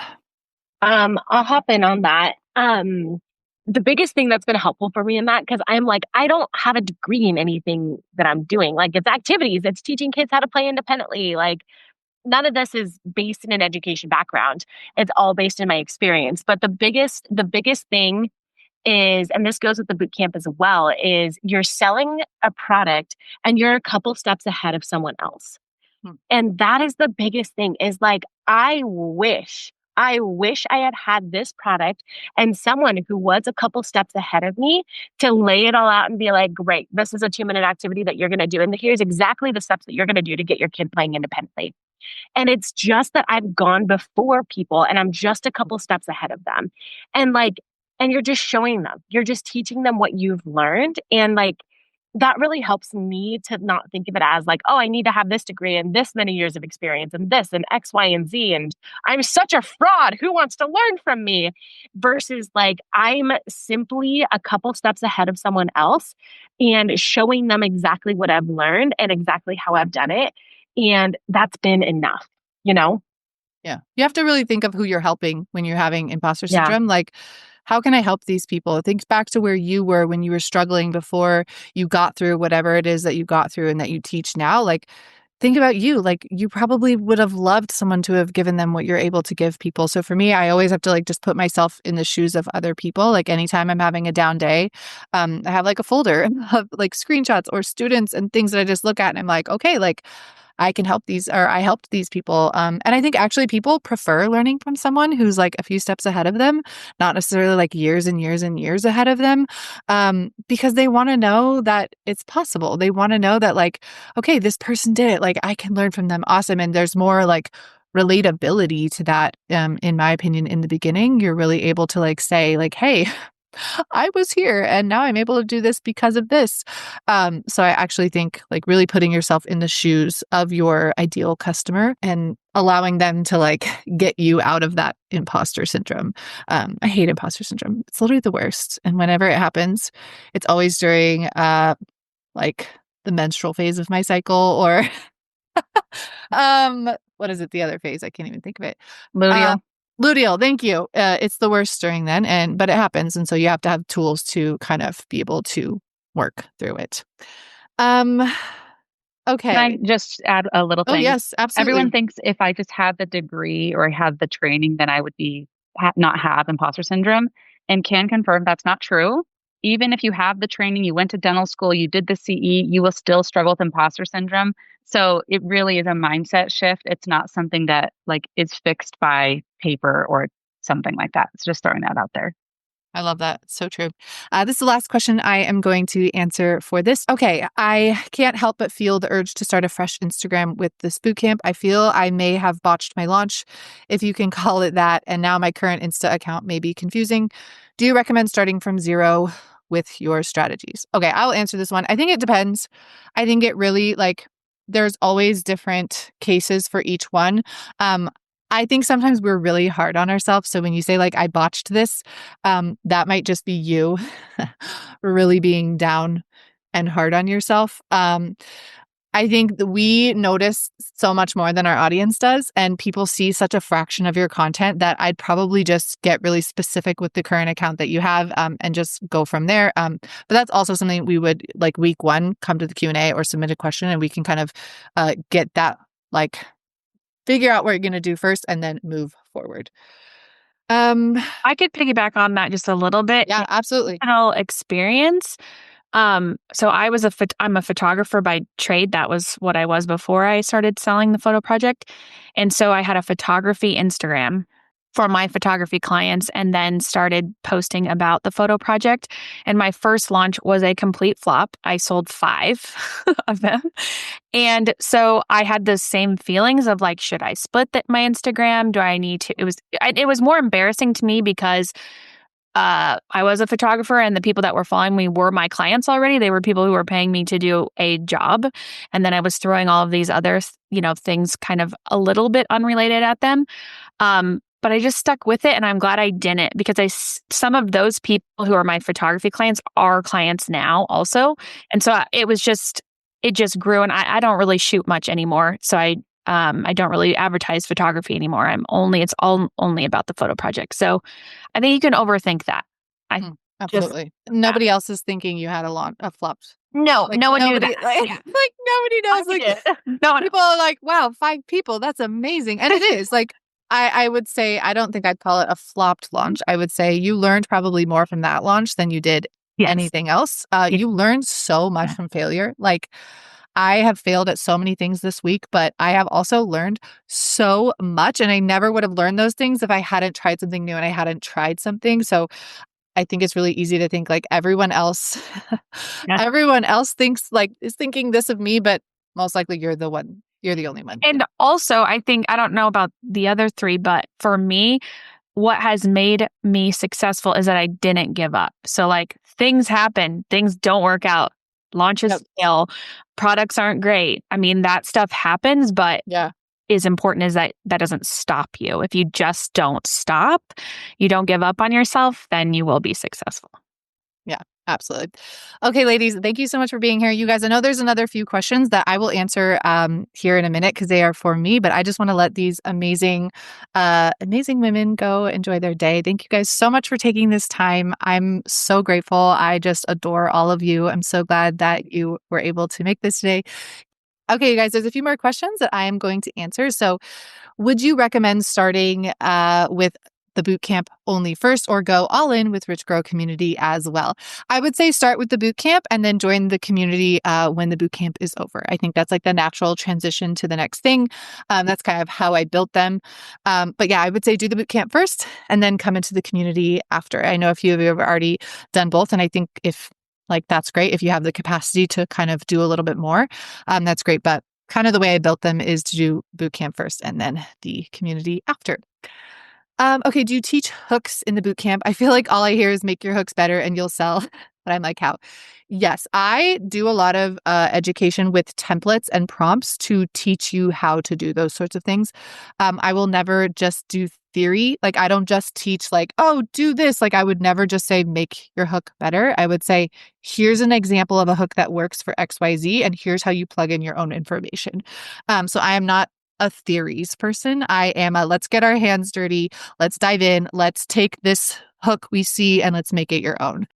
I'll hop in on that. The biggest thing that's been helpful for me in that, because I'm like, I don't have a degree in anything that I'm doing. Like it's activities, it's teaching kids how to play independently. Like none of this is based in an education background. It's all based in my experience. But the biggest thing is, and this goes with the boot camp as well, is you're selling a product and you're a couple steps ahead of someone else. And that is the biggest thing is like, I wish I had had this product and someone who was a couple steps ahead of me to lay it all out and be like, great, this is a 2-minute activity that you're going to do. And here's exactly the steps that you're going to do to get your kid playing independently. And it's just that I've gone before people and I'm just a couple steps ahead of them. And like, and you're just showing them, you're just teaching them what you've learned. And like, that really helps me to not think of it as like, oh, I need to have this degree and this many years of experience and this and X, Y, and Z. And I'm such a fraud. Who wants to learn from me? Versus like, I'm simply a couple steps ahead of someone else and showing them exactly what I've learned and exactly how I've done it. And that's been enough, you know? Yeah. You have to really think of who you're helping when you're having imposter Yeah. syndrome. Like, how can I help these people? Think back to where you were when you were struggling before you got through whatever it is that you got through and that you teach now. Like, think about you. Like, you probably would have loved someone to have given them what you're able to give people. So for me, I always have to like just put myself in the shoes of other people. Like anytime I'm having a down day, I have like a folder of like screenshots or students and things that I just look at and I'm like, okay, like I can help these, or I helped these people. And I think actually people prefer learning from someone who's like a few steps ahead of them, not necessarily like years and years and years ahead of them, because they want to know that it's possible. They want to know that like, okay, this person did it. Like I can learn from them. Awesome. And there's more like relatability to that, in my opinion, in the beginning. You're really able to like say like, hey, I was here and now I'm able to do this because of this. So I actually think like really putting yourself in the shoes of your ideal customer and allowing them to like get you out of that imposter syndrome. I hate imposter syndrome. It's literally the worst. And whenever it happens, it's always during like the menstrual phase of my cycle or what is it? The other phase? I can't even think of it. Luteal. Luteal, thank you. It's the worst during then, but it happens, and so you have to have tools to kind of be able to work through it. Okay. Can I just add a little thing? Oh yes, absolutely. Everyone thinks if I just had the degree or had the training, then I would be not have imposter syndrome, and can confirm that's not true. Even if you have the training, you went to dental school, you did the CE, you will still struggle with imposter syndrome. So it really is a mindset shift. It's not something that like is fixed by paper or something like that. It's just throwing that out there. I love that. So true. This is the last question I am going to answer for this. Okay. I can't help but feel the urge to start a fresh Instagram with this bootcamp. I feel I may have botched my launch, if you can call it that. And now my current Insta account may be confusing. Do you recommend starting from zero with your strategies? Okay. I'll answer this one. I think it depends. I think it really like, there's always different cases for each one. I think sometimes we're really hard on ourselves. So when you say like, I botched this, that might just be you really being down and hard on yourself. I think that we notice so much more than our audience does, and people see such a fraction of your content that I'd probably just get really specific with the current account that you have, and just go from there. But that's also something we would like week one, come to the Q&A or submit a question and we can kind of get that like figure out what you're going to do first and then move forward. I could piggyback on that just a little bit. Yeah, absolutely. Personal experience. So I'm a photographer by trade. That was what I was before I started selling the photo project. And so I had a photography Instagram. for my photography clients and then started posting about the photo project. And my first launch was a complete flop. I sold 5 of them. And so I had those same feelings of like, should I split my Instagram? Do I need to? It was more embarrassing to me because I was a photographer and the people that were following me were my clients already. They were people who were paying me to do a job. And then I was throwing all of these other, things kind of a little bit unrelated at them. But I just stuck with it and I'm glad I didn't because some of those people who are my photography clients are clients now also. And so it just grew and I don't really shoot much anymore. So I don't really advertise photography anymore. It's all only about the photo project. So I think you can overthink that. Absolutely. Nobody else is thinking you had a flopped. No, Like, no one knew that. Like nobody knows. No people are like, wow, 5 people. That's amazing. And it is like, I would say, I don't think I'd call it a flopped launch. I would say you learned probably more from that launch than you did anything else. You learned so much from failure. Like I have failed at so many things this week, but I have also learned so much. And I never would have learned those things if I hadn't tried something new and I hadn't tried something. So I think it's really easy to think like everyone else is thinking this of me, but most likely you're the only one. And also, I think, I don't know about the other 3, but for me, what has made me successful is that I didn't give up. So like things happen, things don't work out, launches fail, products aren't great. I mean, that stuff happens, but is important is that doesn't stop you. If you just don't stop, you don't give up on yourself, then you will be successful. Yeah, absolutely. Okay, ladies, thank you so much for being here. You guys, I know there's another few questions that I will answer here in a minute because they are for me, but I just want to let these amazing women go enjoy their day. Thank you guys so much for taking this time. I'm so grateful. I just adore all of you. I'm so glad that you were able to make this today. Okay, you guys, there's a few more questions that I am going to answer. So would you recommend starting with the bootcamp only first or go all in with Rich Grow community as well? I would say start with the bootcamp and then join the community when the bootcamp is over. I think that's like the natural transition to the next thing. That's kind of how I built them. But yeah, I would say do the bootcamp first and then come into the community after. I know a few of you have already done both. And I think that's great. If you have the capacity to kind of do a little bit more, that's great. But kind of the way I built them is to do bootcamp first and then the community after. Okay, do you teach hooks in the bootcamp? I feel like all I hear is make your hooks better and you'll sell. But I'm like, how? Yes, I do a lot of education with templates and prompts to teach you how to do those sorts of things. I will never just do theory. Like I don't just teach like, oh, do this. Like I would never just say, make your hook better. I would say, here's an example of a hook that works for XYZ, and here's how you plug in your own information. So I am not a theories person. I am let's get our hands dirty. Let's dive in. Let's take this hook we see and let's make it your own.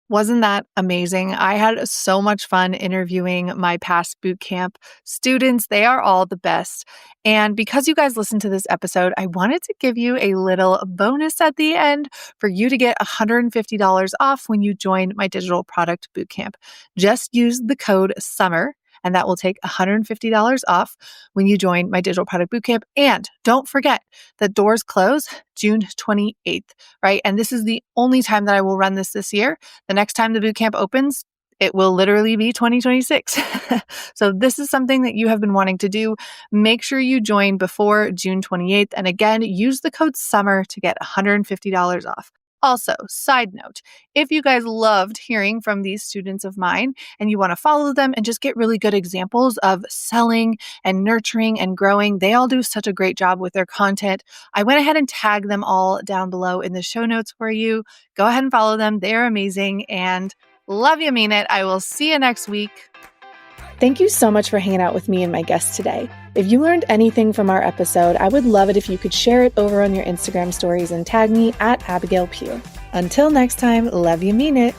Wasn't that amazing? I had so much fun interviewing my past bootcamp students. They are all the best. And because you guys listened to this episode, I wanted to give you a little bonus at the end for you to get $150 off when you join my Digital Product Bootcamp. Just use the code SUMMER. And that will take $150 off when you join my Digital Product Bootcamp. And don't forget that doors close June 28th, right? And this is the only time that I will run this year. The next time the bootcamp opens, it will literally be 2026. So this is something that you have been wanting to do. Make sure you join before June 28th. And again, use the code SUMMER to get $150 off. Also, side note, if you guys loved hearing from these students of mine and you want to follow them and just get really good examples of selling and nurturing and growing, they all do such a great job with their content. I went ahead and tagged them all down below in the show notes for you. Go ahead and follow them. They're amazing and love you, mean it. I will see you next week. Thank you so much for hanging out with me and my guests today. If you learned anything from our episode, I would love it if you could share it over on your Instagram stories and tag me at Abigail Pugh. Until next time, love you, mean it.